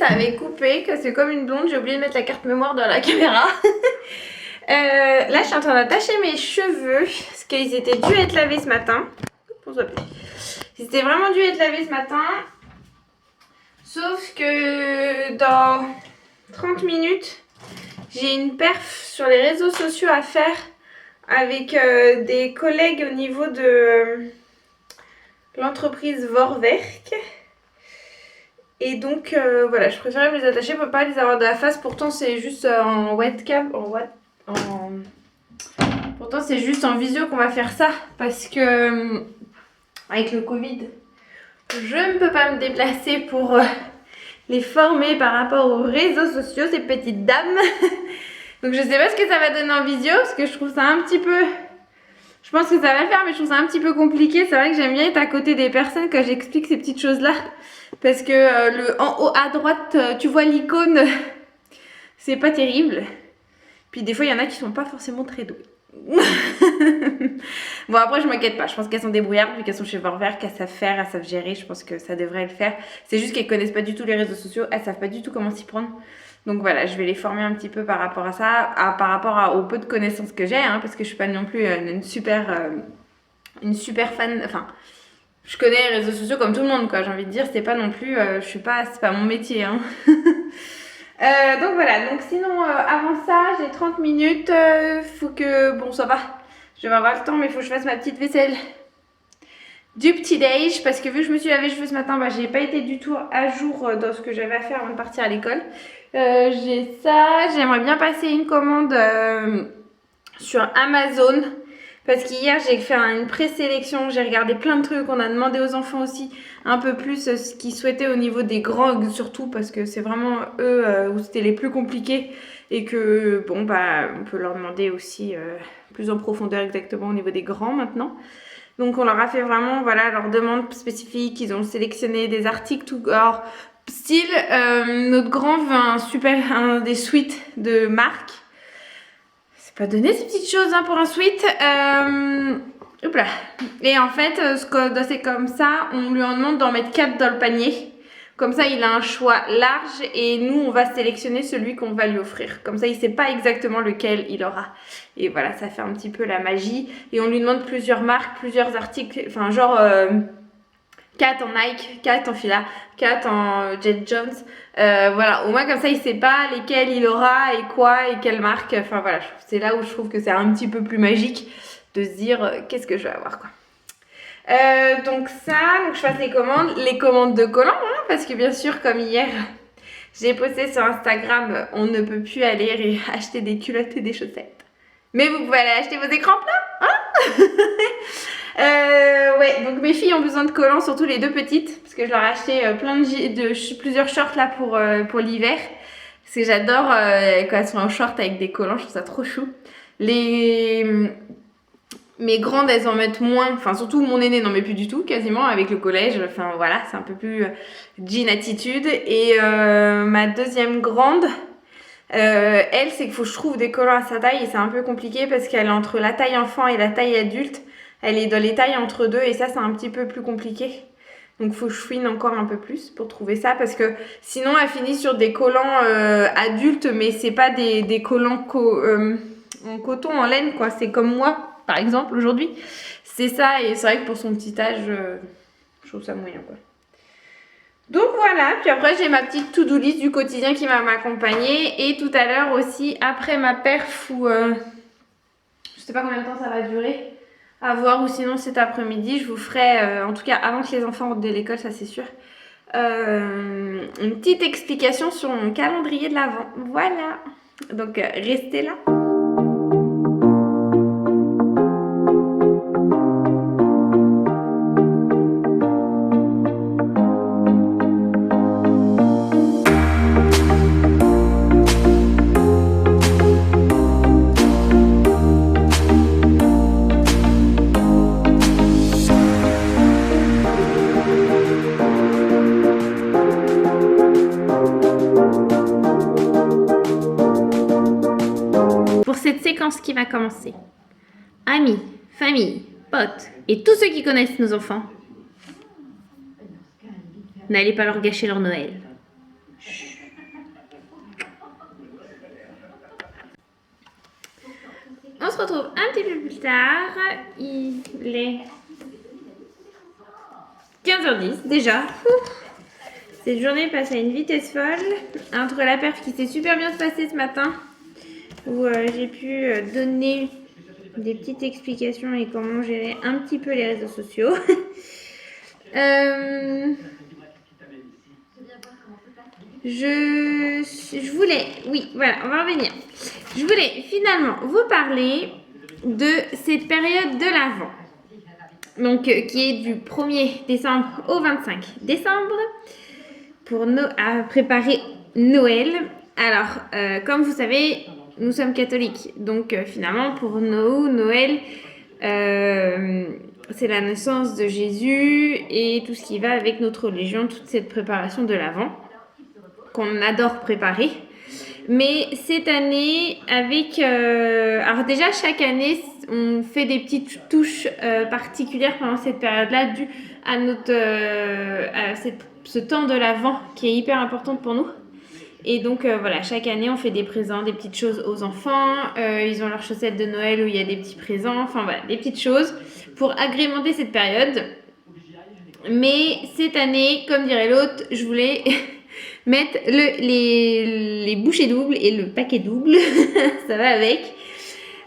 avait coupé, que c'est comme une blonde, j'ai oublié de mettre la carte mémoire dans la caméra. Là, je suis en train d'attacher mes cheveux, parce qu'ils étaient dus être lavés ce matin. Ils étaient vraiment dus être lavés ce matin. Sauf que dans 30 minutes, j'ai une perf sur les réseaux sociaux à faire avec des collègues au niveau de l'entreprise Vorwerk. Et donc voilà, je préférais me les attacher pour pas les avoir de la face. Pourtant c'est juste en webcam, pourtant c'est juste en visio qu'on va faire ça. Parce que avec le Covid, je ne peux pas me déplacer pour les former par rapport aux réseaux sociaux, ces petites dames. Donc je sais pas ce que ça va donner en visio, parce que je trouve ça un petit peu... Je pense que ça va le faire, mais je trouve ça un petit peu compliqué. C'est vrai que j'aime bien être à côté des personnes quand j'explique ces petites choses-là. Parce que en haut à droite, tu vois l'icône, c'est pas terrible. Puis des fois, il y en a qui sont pas forcément très doués. Bon, après, je m'inquiète pas. Je pense qu'elles sont débrouillardes, vu qu'elles sont chez Vorwerk, qu'elles savent faire, elles savent gérer. Je pense que ça devrait le faire. C'est juste qu'elles connaissent pas du tout les réseaux sociaux. Elles savent pas du tout comment s'y prendre. Donc voilà, je vais les former un petit peu par rapport à ça, par rapport au peu de connaissances que j'ai, hein, parce que je suis pas non plus une super fan. Enfin, je connais les réseaux sociaux comme tout le monde, quoi. J'ai envie de dire, c'est pas non plus, c'est pas mon métier, hein. Donc voilà, donc sinon avant ça, j'ai 30 minutes, faut que, bon ça va, je vais avoir le temps, mais il faut que je fasse ma petite vaisselle du petit déj, parce que vu que je me suis lavé les cheveux ce matin, bah j'ai pas été du tout à jour dans ce que j'avais à faire avant de partir à l'école. J'ai ça, j'aimerais bien passer une commande sur Amazon, parce qu'hier j'ai fait une présélection, j'ai regardé plein de trucs, on a demandé aux enfants aussi un peu plus ce qu'ils souhaitaient au niveau des grands, surtout parce que c'est vraiment eux où c'était les plus compliqués, et que bon bah on peut leur demander aussi plus en profondeur exactement au niveau des grands maintenant. Donc on leur a fait vraiment voilà leurs demandes spécifiques, ils ont sélectionné des articles tout alors style notre grand veut des suites de marque. C'est pas donné ces petites choses hein, pour un sweat. Hop là. Et en fait c'est comme ça, on lui en demande d'en mettre 4 dans le panier. Comme ça, il a un choix large et nous, on va sélectionner celui qu'on va lui offrir. Comme ça, il ne sait pas exactement lequel il aura. Et voilà, ça fait un petit peu la magie. Et on lui demande plusieurs marques, plusieurs articles. Enfin, genre 4 en Nike, 4 en Fila, 4 en Jet Jones. Voilà, au moins comme ça, il ne sait pas lesquels il aura et quoi et quelle marque. Enfin voilà, c'est là où je trouve que c'est un petit peu plus magique de se dire qu'est-ce que je vais avoir quoi. Donc je fasse les commandes de collants, hein, parce que bien sûr, comme hier, j'ai posté sur Instagram, on ne peut plus aller acheter des culottes et des chaussettes. Mais vous pouvez aller acheter vos écrans plats, hein. Ouais, donc mes filles ont besoin de collants, surtout les deux petites, parce que je leur ai acheté plusieurs shorts là pour l'hiver. Parce que j'adore quand elles sont en short avec des collants, je trouve ça trop chou. Mes grandes, elles en mettent moins, enfin surtout mon aîné n'en met plus du tout, quasiment, avec le collège, enfin voilà, c'est un peu plus jean attitude. Et ma deuxième grande, elle, c'est qu'il faut que je trouve des collants à sa taille, et c'est un peu compliqué parce qu'elle est entre la taille enfant et la taille adulte. Elle est dans les tailles entre deux, et ça, c'est un petit peu plus compliqué. Donc faut que je fouine encore un peu plus pour trouver ça, parce que sinon, elle finit sur des collants adultes, mais c'est pas des collants en coton, en laine, quoi, c'est comme moi. Par exemple, aujourd'hui, c'est ça, et c'est vrai que pour son petit âge, je trouve ça moyen, quoi. Donc voilà, puis après j'ai ma petite to-do list du quotidien qui va m'accompagner, et tout à l'heure aussi, après ma perf, où je sais pas combien de temps ça va durer, à voir, ou sinon cet après-midi, je vous ferai, en tout cas avant que les enfants rentrent de l'école, ça c'est sûr, une petite explication sur mon calendrier de l'Avent. Voilà, donc restez là. Cette séquence qui va commencer. Amis, famille, potes et tous ceux qui connaissent nos enfants, n'allez pas leur gâcher leur Noël. Chut. On se retrouve un petit peu plus tard. Il est 15h10 déjà. Cette journée passe à une vitesse folle. Entre la perf qui s'est super bien passée ce matin, où j'ai pu donner des petites explications et comment gérer un petit peu les réseaux sociaux. Je voulais, oui, voilà, on va revenir. Je voulais finalement vous parler de cette période de l'Avent, donc qui est du 1er décembre au 25 décembre, pour à préparer Noël. Alors, comme vous savez, nous sommes catholiques, donc finalement pour nous, Noël, c'est la naissance de Jésus et tout ce qui va avec notre religion, toute cette préparation de l'Avent qu'on adore préparer. Mais cette année, alors déjà chaque année, on fait des petites touches particulières pendant cette période-là, dû à ce temps de l'Avent qui est hyper important pour nous. Et donc voilà, chaque année, on fait des présents, des petites choses aux enfants. Ils ont leurs chaussettes de Noël où il y a des petits présents. Enfin voilà, des petites choses pour agrémenter cette période. Mais cette année, comme dirait l'autre, je voulais mettre les bouchées doubles et le paquet double, ça va avec.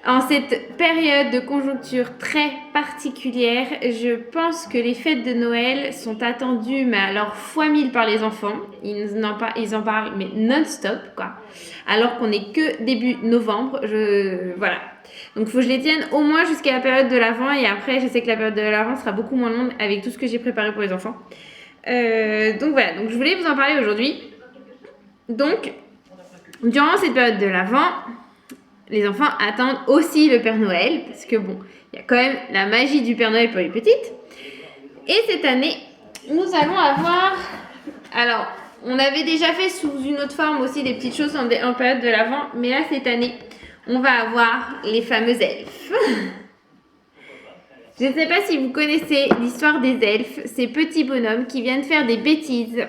En cette période de conjoncture très particulière, je pense que les fêtes de Noël sont attendues, mais alors fois 1000 par les enfants. Ils en parlent, mais non-stop, quoi. Alors qu'on n'est que début novembre. Voilà. Donc, il faut que je les tienne au moins jusqu'à la période de l'Avent. Et après, je sais que la période de l'Avent sera beaucoup moins longue avec tout ce que j'ai préparé pour les enfants. Donc, voilà. Donc, je voulais vous en parler aujourd'hui. Donc, durant cette période de l'Avent, les enfants attendent aussi le Père Noël, parce que bon, il y a quand même la magie du Père Noël pour les petites. Et cette année, nous allons avoir... Alors, on avait déjà fait sous une autre forme aussi des petites choses en période de l'Avent, mais là, cette année, on va avoir les fameux elfes. Je ne sais pas si vous connaissez l'histoire des elfes, ces petits bonhommes qui viennent faire des bêtises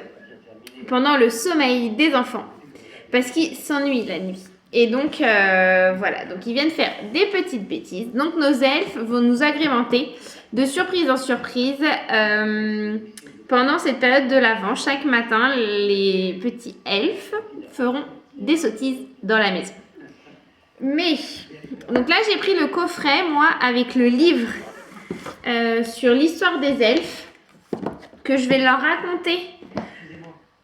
pendant le sommeil des enfants, parce qu'ils s'ennuient la nuit. Et donc, voilà, donc ils viennent faire des petites bêtises. Donc, nos elfes vont nous agrémenter de surprise en surprise pendant cette période de l'Avent. Chaque matin, les petits elfes feront des sottises dans la maison. Mais, donc là, j'ai pris le coffret, moi, avec le livre sur l'histoire des elfes, que je vais leur raconter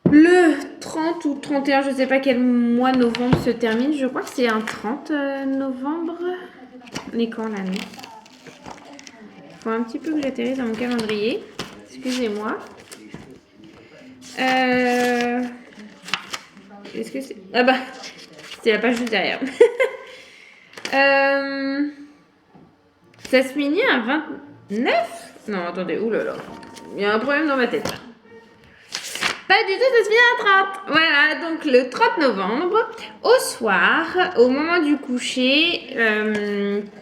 le 30 ou 31, je ne sais pas quel mois novembre se termine. Je crois que c'est un 30 novembre. On est quand l'année? Il faut un petit peu que j'atterrisse dans mon calendrier. Excusez-moi. Est-ce que c'est... Ah bah, c'est la page juste derrière. Ça se finit à 29? Non, attendez, oulala. Il y a un problème dans ma tête là. Pas du tout, ça se finit à 30. Voilà, donc le 30 novembre, au soir, au moment du coucher,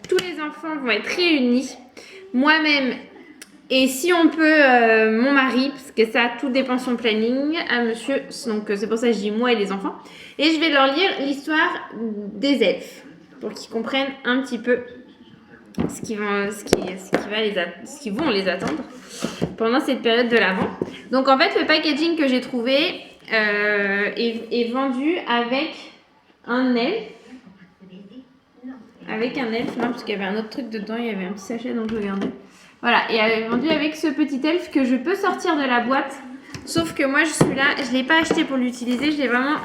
tous les enfants vont être réunis. Moi-même, et si on peut, mon mari, parce que ça, tout dépend de son planning, à monsieur. Donc c'est pour ça que je dis moi et les enfants. Et je vais leur lire l'histoire des elfes, pour qu'ils comprennent un petit peu ce qui vont les attendre pendant cette période de l'Avent. Donc en fait, le packaging que j'ai trouvé est vendu avec un elfe. Avec un elfe, non, parce qu'il y avait un autre truc dedans, il y avait un petit sachet, donc je regardais. Voilà, et elle est vendue avec ce petit elfe que je peux sortir de la boîte. Sauf que moi, celui-là, je ne l'ai pas acheté pour l'utiliser, je l'ai vraiment...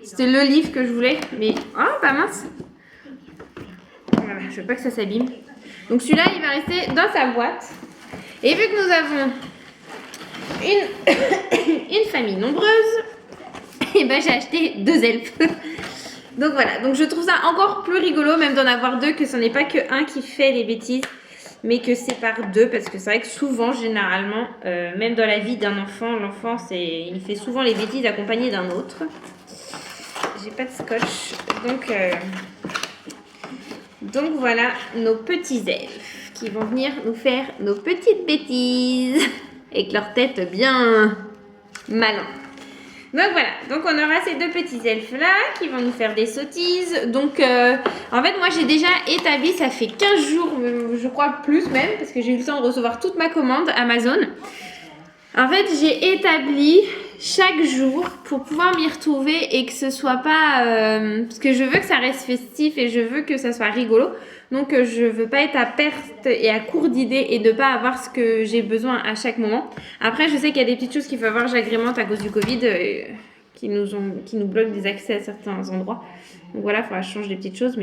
C'était le livre que je voulais, mais... Oh, pas mince. Voilà, je veux pas que ça s'abîme. Donc celui-là, il va rester dans sa boîte. Et vu que nous avons une famille nombreuse, et ben j'ai acheté 2 elfes. Donc voilà, donc je trouve ça encore plus rigolo, même d'en avoir 2, que ce n'est pas que un qui fait les bêtises, mais que c'est par 2, parce que c'est vrai que souvent, généralement, même dans la vie d'un enfant, l'enfant, il fait souvent les bêtises accompagné d'un autre. J'ai pas de scotch, donc voilà nos petits elfes qui vont venir nous faire nos petites bêtises avec leur tête bien malin. Donc voilà, donc on aura ces deux petits elfes là qui vont nous faire des sottises. Donc en fait moi j'ai déjà établi, ça fait 15 jours, je crois plus même, parce que j'ai eu le temps de recevoir toute ma commande Amazon. En fait j'ai établi chaque jour pour pouvoir m'y retrouver et que ce soit pas... parce que je veux que ça reste festif et je veux que ça soit rigolo. Donc je veux pas être à perte et à court d'idées et de pas avoir ce que j'ai besoin à chaque moment. Après je sais qu'il y a des petites choses qu'il faut avoir, j'agrémente à cause du Covid qui nous bloquent des accès à certains endroits. Donc voilà, il faudra que je change des petites choses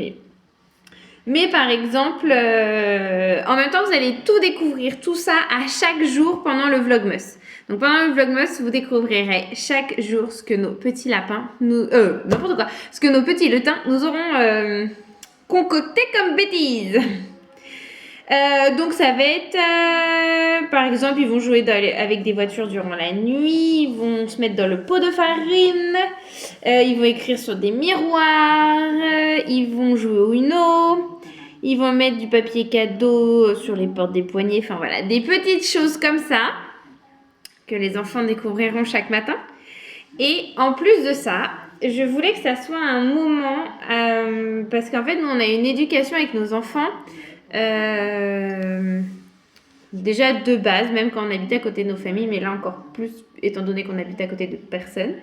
mais par exemple, en même temps, vous allez tout découvrir, tout ça à chaque jour pendant le Vlogmas. Donc pendant le Vlogmas, vous découvrirez chaque jour ce que nos petits lapins, n'importe quoi, ce que nos petits lutins nous auront concocté comme bêtises. Donc ça va être, par exemple, ils vont jouer avec des voitures durant la nuit, ils vont se mettre dans le pot de farine, ils vont écrire sur des miroirs, ils vont jouer au Uno, ils vont mettre du papier cadeau sur les portes des poignées, enfin voilà, des petites choses comme ça que les enfants découvriront chaque matin. Et en plus de ça, je voulais que ça soit un moment, parce qu'en fait, nous, on a une éducation avec nos enfants, déjà de base, même quand on habite à côté de nos familles, mais là encore plus, étant donné qu'on habite à côté de personnes.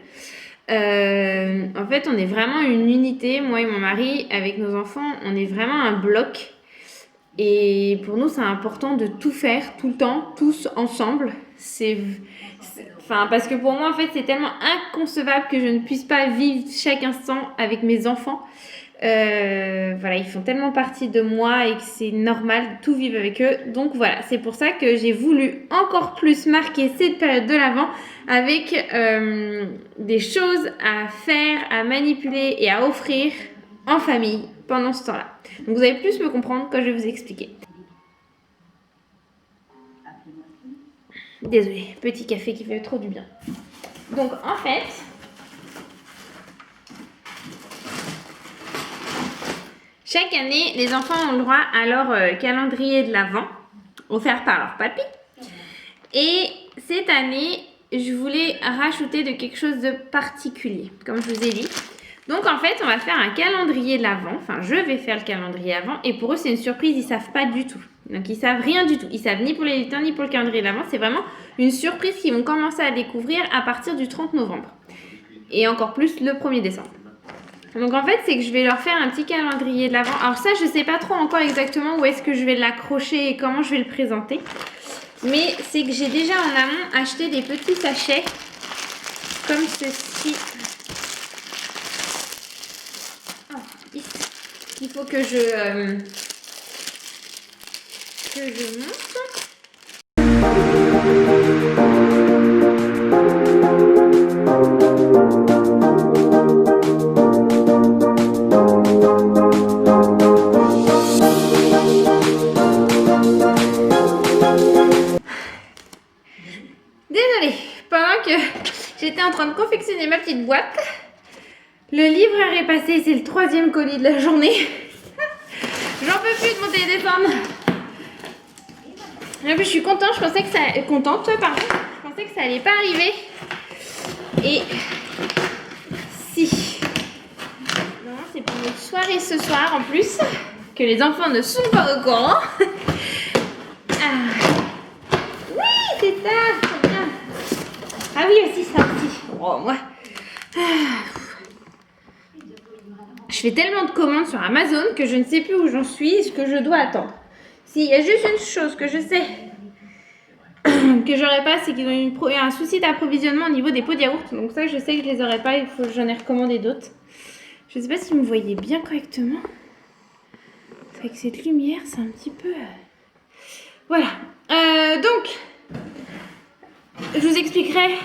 En fait, on est vraiment une unité, moi et mon mari, avec nos enfants, on est vraiment un bloc. Et pour nous, c'est important de tout faire, tout le temps, tous ensemble. Parce que pour moi, en fait, c'est tellement inconcevable que je ne puisse pas vivre chaque instant avec mes enfants. Voilà, ils font tellement partie de moi et que c'est normal de tout vivre avec eux. Donc voilà, c'est pour ça que j'ai voulu encore plus marquer cette période de l'Avent avec des choses à faire, à manipuler et à offrir en famille pendant ce temps-là. Donc vous allez plus me comprendre quand je vais vous expliquer. Désolée, petit café qui fait trop du bien. Donc en fait, chaque année, les enfants ont le droit à leur calendrier de l'Avent, offert par leur papy. Et cette année, je voulais rajouter de quelque chose de particulier, comme je vous ai dit. Donc en fait, on va faire un calendrier de l'Avent. Enfin, je vais faire le calendrier Avent. Et pour eux, c'est une surprise, ils ne savent pas du tout. Donc ils savent rien du tout. Ils savent ni pour les lutins, ni pour le calendrier de l'Avent. C'est vraiment une surprise qu'ils vont commencer à découvrir à partir du 30 novembre. Et encore plus le 1er décembre. Donc en fait, c'est que je vais leur faire un petit calendrier de l'Avent. Alors ça, je ne sais pas trop encore exactement où est-ce que je vais l'accrocher et comment je vais le présenter. Mais c'est que j'ai déjà en amont acheté des petits sachets comme ceci. Il faut que je monte. Désolée, pendant que j'étais en train de confectionner ma petite boîte, le livreur est passé, c'est le 3e colis de la journée. J'en peux plus de mon téléphone. En plus, je suis contente, je pensais que ça... Je pensais que ça allait pas arriver. Et... si. Non, c'est pour notre soirée ce soir en plus, que les enfants ne sont pas au courant. Oui, c'est ça, c'est bien. Ah oui, aussi ça aussi. Oh, moi... Je fais tellement de commandes sur Amazon que je ne sais plus où j'en suis et ce que je dois attendre. S'il y a juste une chose que je sais que j'aurais pas, c'est qu'ils ont un souci d'approvisionnement au niveau des pots de yaourt. Donc ça, je sais que je les aurais pas, il faut que j'en ai recommandé d'autres. Je sais pas si vous me voyez bien correctement. Avec cette lumière, c'est un petit peu... Voilà. Donc, je vous expliquerai.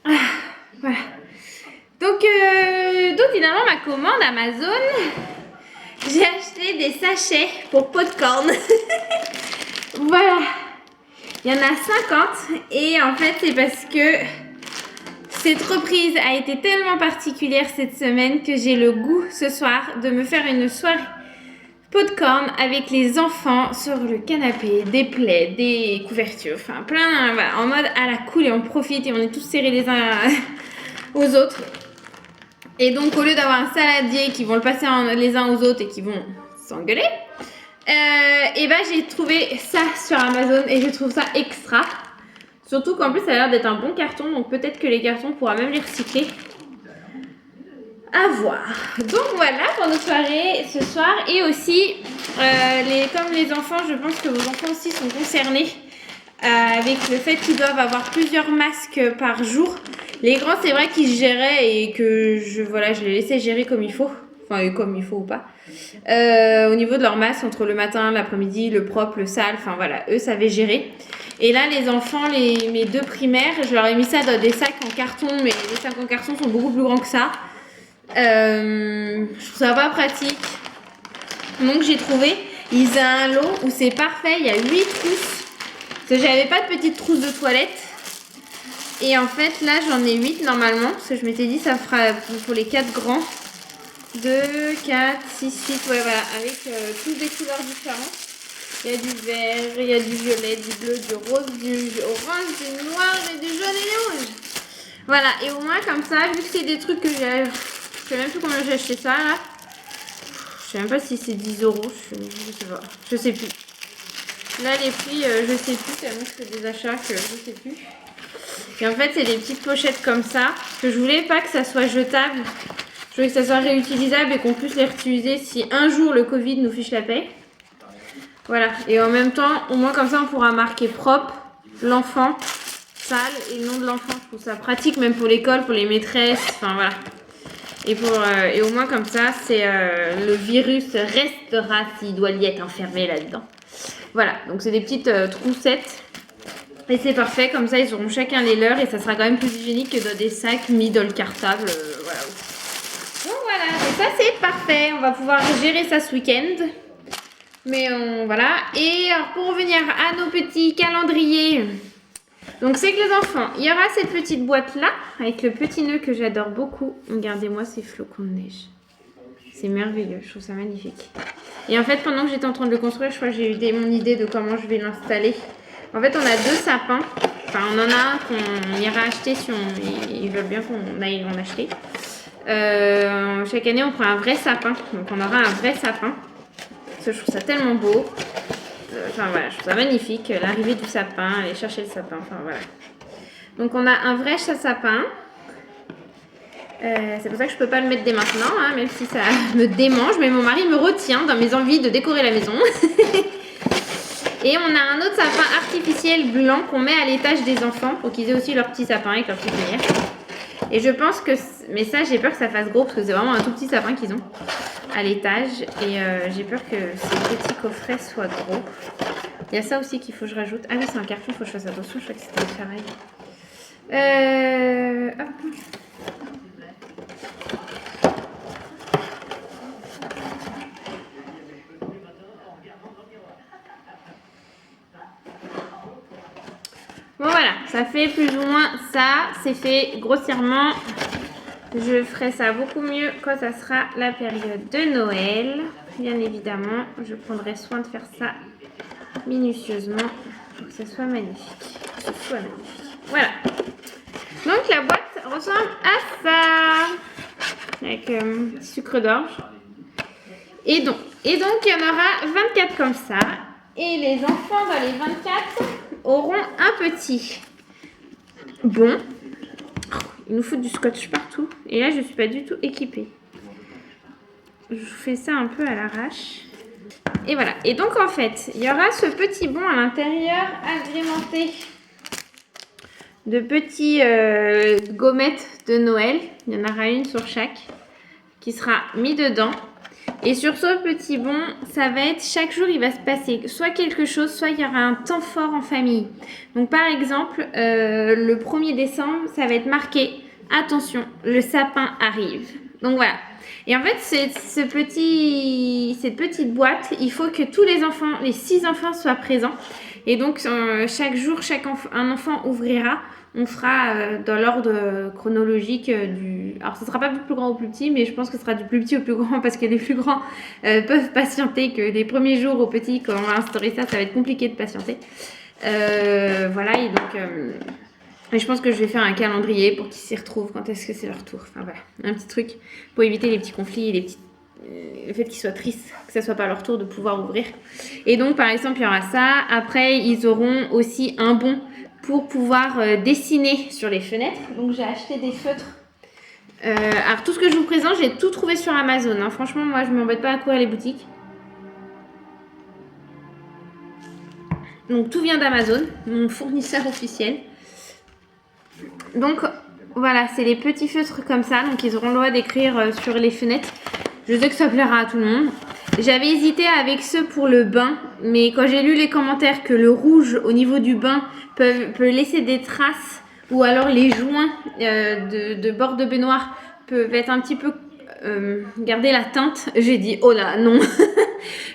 Voilà. Donc finalement, ma commande Amazon, j'ai acheté des sachets pour popcorn. Voilà. Il y en a 50 et en fait, c'est parce que cette reprise a été tellement particulière cette semaine que j'ai le goût ce soir de me faire une soirée Popcorn avec les enfants sur le canapé, des plaids, des couvertures, enfin plein, voilà, en mode à la cool et on profite et on est tous serrés les uns aux autres. Et donc au lieu d'avoir un saladier qui vont le passer les uns aux autres et qui vont s'engueuler, et ben j'ai trouvé ça sur Amazon et je trouve ça extra. Surtout qu'en plus ça a l'air d'être un bon carton, donc peut-être que les cartons on pourra même les recycler. À voir. Donc voilà pour nos soirées ce soir. Et aussi, comme les enfants, je pense que vos enfants aussi sont concernés avec le fait qu'ils doivent avoir plusieurs masques par jour. Les grands, c'est vrai qu'ils géraient et que je les laissais gérer comme il faut. Enfin, comme il faut ou pas. Au niveau de leur masque, entre le matin, l'après-midi, le propre, le sale, enfin voilà, eux savaient gérer. Et là, les enfants, mes 2 primaires, je leur ai mis ça dans des sacs en carton, mais les sacs en carton sont beaucoup plus grands que ça. Je trouve ça pas pratique. Donc j'ai trouvé, ils ont un lot où c'est parfait, il y a 8 trousses. Parce que j'avais pas de petites trousses de toilette. Et en fait là j'en ai 8 normalement. Parce que je m'étais dit ça fera pour les 4 grands. 2, 4, 6, 8, ouais voilà. Avec toutes des couleurs différentes. Il y a du vert, il y a du violet, du bleu, du rose, du orange, du noir et du jaune et du rouge. Voilà, et au moins comme ça, vu que c'est des trucs que j'ai... Je sais même plus combien j'ai acheté ça là. Je sais même pas si c'est 10 €. Je sais plus. Là les prix, je sais plus. Tellement que c'est des achats que je sais plus. Et en fait c'est des petites pochettes comme ça. Que je voulais pas que ça soit jetable. Je voulais que ça soit réutilisable et qu'on puisse les réutiliser si un jour le Covid nous fiche la paix. Voilà. Et en même temps, au moins comme ça on pourra marquer propre l'enfant, sale et le nom de l'enfant. Je trouve ça pratique même pour l'école, pour les maîtresses. Enfin voilà. Et au moins comme ça, le virus restera s'il doit y être enfermé là-dedans. Voilà, donc c'est des petites troussettes. Et c'est parfait, comme ça ils auront chacun les leurs et ça sera quand même plus hygiénique que dans des sacs mis dans le cartable. Voilà. Donc voilà, et ça c'est parfait. On va pouvoir gérer ça ce week-end. Mais voilà. Et alors, pour revenir à nos petits calendriers... Donc c'est que les enfants, il y aura cette petite boîte là avec le petit nœud que j'adore beaucoup. Regardez-moi ces flocons de neige. C'est merveilleux, je trouve ça magnifique. Et en fait pendant que j'étais en train de le construire, je crois que j'ai eu mon idée de comment je vais l'installer. En fait on a 2 sapins. Enfin on en a un qu'on ira acheter si ils veulent bien qu'on aille en acheter. Chaque année on prend un vrai sapin. Donc on aura un vrai sapin. Parce que je trouve ça tellement beau. Enfin voilà, je trouve ça magnifique, l'arrivée du sapin, aller chercher le sapin, enfin voilà. Donc on a un vrai sapin. C'est pour ça que je peux pas le mettre dès maintenant, hein, même si ça me démange, mais mon mari me retient dans mes envies de décorer la maison. Et on a un autre sapin artificiel blanc qu'on met à l'étage des enfants pour qu'ils aient aussi leur petit sapin avec leur petite lumière. Et je pense que... Mais ça, j'ai peur que ça fasse gros parce que c'est vraiment un tout petit sapin qu'ils ont à l'étage. Et j'ai peur que ces petits coffrets soient gros. Il y a ça aussi qu'il faut que je rajoute. Ah oui, c'est un carton, il faut que je fasse attention. Je crois que c'était un ferraille. Hop. Bon voilà, ça fait plus ou moins ça. C'est fait grossièrement. Je ferai ça beaucoup mieux quand ça sera la période de Noël. Bien évidemment, je prendrai soin de faire ça minutieusement pour que ça soit magnifique. Voilà. Donc la boîte ressemble à ça. Avec petit sucre d'orge. Et donc, il y en aura 24 comme ça. Et les enfants dans les 24 auront un petit bon. Ils nous foutent du scotch partout. Et là, je ne suis pas du tout équipée. Je fais ça un peu à l'arrache. Et voilà. Et donc, en fait, il y aura ce petit bon à l'intérieur agrémenté de petits gommettes de Noël. Il y en aura une sur chaque qui sera mis dedans. Et sur ce petit bon, ça va être chaque jour, il va se passer soit quelque chose, soit il y aura un temps fort en famille. Donc par exemple, le 1er décembre, ça va être marqué « Attention, le sapin arrive ». Donc voilà. Et en fait, cette petite boîte, il faut que tous les enfants, les 6 enfants soient présents. Et donc, chaque jour, un enfant ouvrira. On fera dans l'ordre chronologique du... Alors, ce ne sera pas du plus grand au plus petit, mais je pense que ce sera du plus petit au plus grand parce que les plus grands peuvent patienter, que les premiers jours aux petits, quand on va instaurer ça, ça va être compliqué de patienter. Voilà, et donc... Et je pense que je vais faire un calendrier pour qu'ils s'y retrouvent quand est-ce que c'est leur tour. Enfin voilà, un petit truc pour éviter les petits conflits et le fait qu'ils soient tristes, que ce soit pas leur tour de pouvoir ouvrir. Et donc par exemple, il y aura ça. Après, ils auront aussi un bon pour pouvoir dessiner sur les fenêtres. Donc j'ai acheté des feutres. Alors tout ce que je vous présente, j'ai tout trouvé sur Amazon. Hein. Franchement, moi, je m'embête pas à courir les boutiques. Donc tout vient d'Amazon, mon fournisseur officiel. Donc voilà, c'est les petits feutres comme ça, donc ils auront le droit d'écrire sur les fenêtres. Je sais que ça plaira à tout le monde. J'avais hésité avec ceux pour le bain, mais quand j'ai lu les commentaires que le rouge au niveau du bain peut laisser des traces, ou alors les joints de bord de baignoire peuvent être un petit peu garder la teinte, j'ai dit oh là non,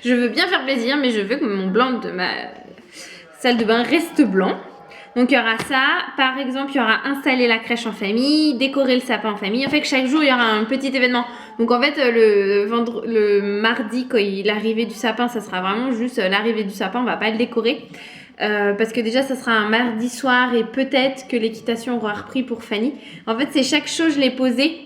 je veux bien faire plaisir, mais je veux que mon blanc de ma salle de bain reste blanc. Donc il y aura ça, par exemple il y aura installer la crèche en famille, décorer le sapin en famille, en fait chaque jour il y aura un petit événement. Donc en fait le mardi quand l'arrivée du sapin ça sera vraiment juste l'arrivée du sapin, on va pas le décorer. Parce que déjà ça sera un mardi soir et peut-être que l'équitation aura repris pour Fanny. En fait c'est chaque chose je l'ai posée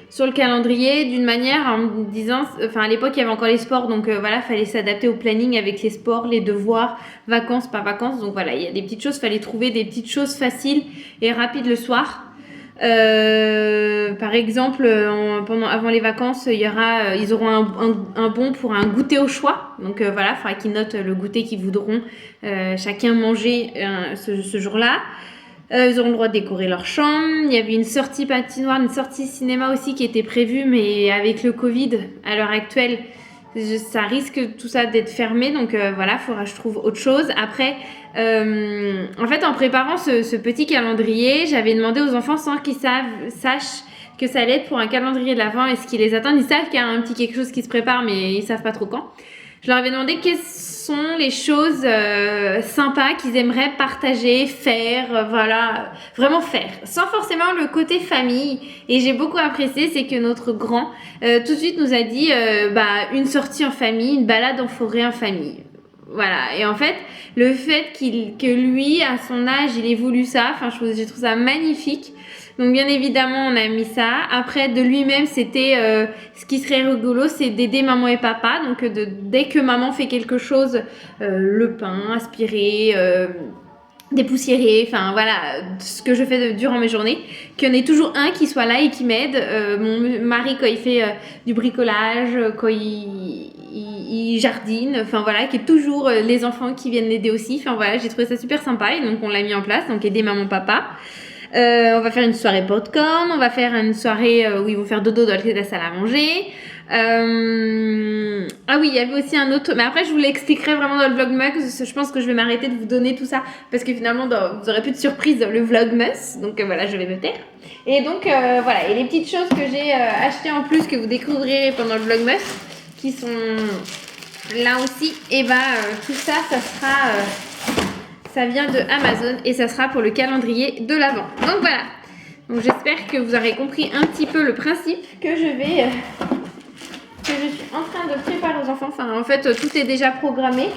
sur le calendrier d'une manière en me disant, enfin à l'époque il y avait encore les sports donc voilà, fallait s'adapter au planning avec les sports, les devoirs, vacances, pas vacances, donc voilà, il y a des petites choses, fallait trouver des petites choses faciles et rapides le soir. Par exemple, avant les vacances, ils auront un bon pour un goûter au choix. Donc voilà, il faudra qu'ils notent le goûter qu'ils voudront chacun manger ce jour-là. Ils auront le droit de décorer leur chambre. Il y avait une sortie patinoire, une sortie cinéma aussi qui était prévue, mais avec le Covid, à l'heure actuelle, ça risque tout ça d'être fermé. Donc voilà, il faudra que je trouve autre chose. Après, en fait, en préparant ce petit calendrier, j'avais demandé aux enfants sans qu'ils sachent que ça allait être pour un calendrier de l'Avent et ce qui les attend. Ils savent qu'il y a un petit quelque chose qui se prépare, mais ils savent pas trop quand. Je leur avais demandé quelles sont les choses sympas qu'ils aimeraient partager, faire, voilà, vraiment faire, sans forcément le côté famille. Et j'ai beaucoup apprécié, c'est que notre grand tout de suite nous a dit une sortie en famille, une balade en forêt en famille. Voilà, et en fait, le fait que lui, à son âge, il ait voulu ça, enfin, j'ai trouvé ça magnifique. Donc bien évidemment, on a mis ça. Après, de lui-même, c'était ce qui serait rigolo, c'est d'aider maman et papa. Donc dès que maman fait quelque chose, le pain, aspirer, dépoussiérer, enfin voilà, ce que je fais durant mes journées, qu'il y en ait toujours un qui soit là et qui m'aide. Mon mari, quand il fait du bricolage, quand il jardine, enfin voilà, qu'il y ait toujours les enfants qui viennent l'aider aussi. Enfin voilà, j'ai trouvé ça super sympa et donc on l'a mis en place. Donc aider maman, papa. On va faire une soirée popcorn, on va faire une soirée où ils vont faire dodo dans la salle à manger. Ah oui, il y avait aussi un autre, mais après je vous l'expliquerai vraiment dans le vlogmas. Je pense que je vais m'arrêter de vous donner tout ça parce que finalement vous aurez plus de surprises dans le vlogmas, donc voilà, je vais me taire. Et donc voilà, et les petites choses que j'ai achetées en plus que vous découvrirez pendant le vlogmas qui sont là aussi, et tout ça sera ça vient de Amazon et ça sera pour le calendrier de l'Avent. Donc voilà. Donc j'espère que vous aurez compris un petit peu le principe que je suis en train de préparer aux enfants. Enfin en fait tout est déjà programmé.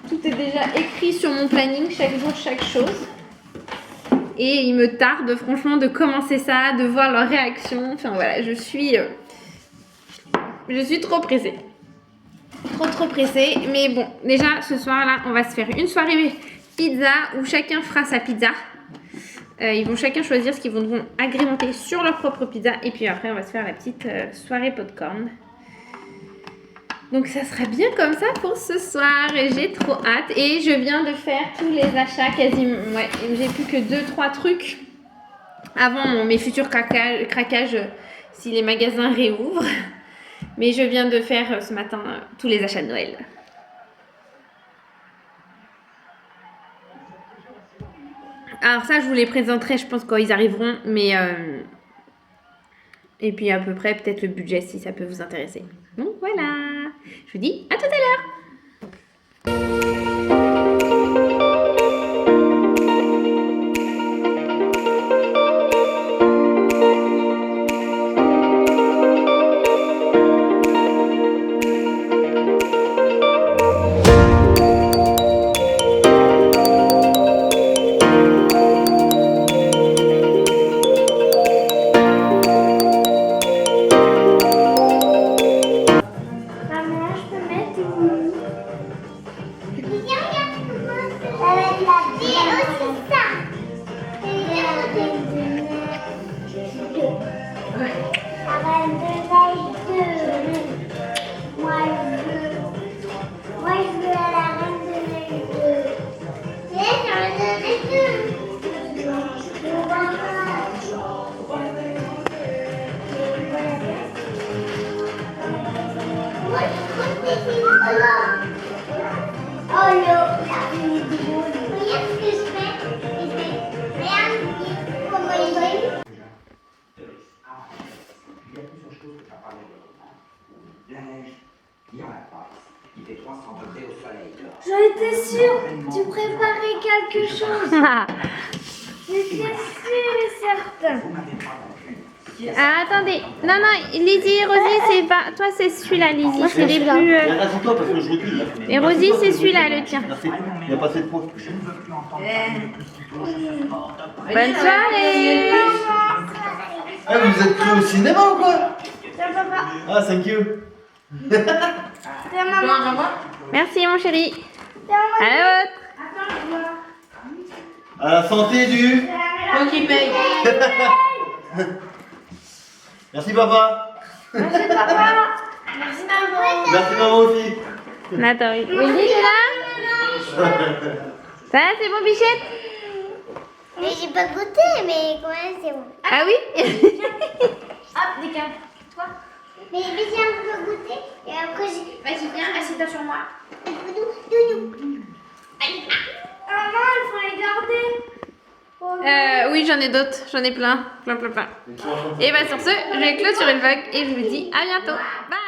Tout est déjà écrit sur mon planning, chaque jour chaque chose. Et il me tarde franchement de commencer ça, de voir leur réaction. Enfin voilà, je suis trop pressée. Trop pressée. Mais bon, déjà ce soir là, on va se faire une soirée pizza où chacun fera sa pizza. Ils vont chacun choisir ce qu'ils voudront agrémenter sur leur propre pizza. Et puis après, on va se faire la petite soirée popcorn. Donc ça sera bien comme ça pour ce soir. Et j'ai trop hâte. Et je viens de faire tous les achats quasiment. Ouais, j'ai plus que 2-3 trucs avant mes futurs craquages si les magasins réouvrent. Mais je viens de faire ce matin tous les achats de Noël. Alors ça, je vous les présenterai, je pense, quand ils arriveront. Mais Et puis à peu près peut-être le budget si ça peut vous intéresser. Donc voilà. Je vous dis à tout à l'heure. J'en étais sûre, tu préparais quelque chose. J'étais sûre et certain. Ah, attendez. Non, Lizzie et Rosie, c'est pas... Toi, c'est celui-là, Lizzie. C'est les plus... Rassure-toi parce que je recule. Et Rosie, c'est celui-là, le tien. Merci. Il n'y a pas assez de poids. Bonne soirée. Ah, vous êtes cru au cinéma ou quoi? Tiens, papa. Ah, thank you. Tiens, maman. Merci, mon chéri. Tiens, À la vôtre. attends, je vois. À la santé du. Qui paye. Merci papa. Merci, papa. Merci, maman. Merci maman aussi. Attends, Wendy, t'es là? Ça va, c'est bon, Bichette? Mais j'ai pas goûté, mais quand même c'est bon. Ah oui? Hop, décale. Toi. Mais viens, on peut goûter. Et après, j'ai. Vas-y, viens, assieds-toi sur moi. Doudou. Maman, il faut les garder. Oui, j'en ai d'autres. J'en ai plein. Plein. Et bah sur ce, je vais clôturer le vlog et je vous dis à bientôt. Bye!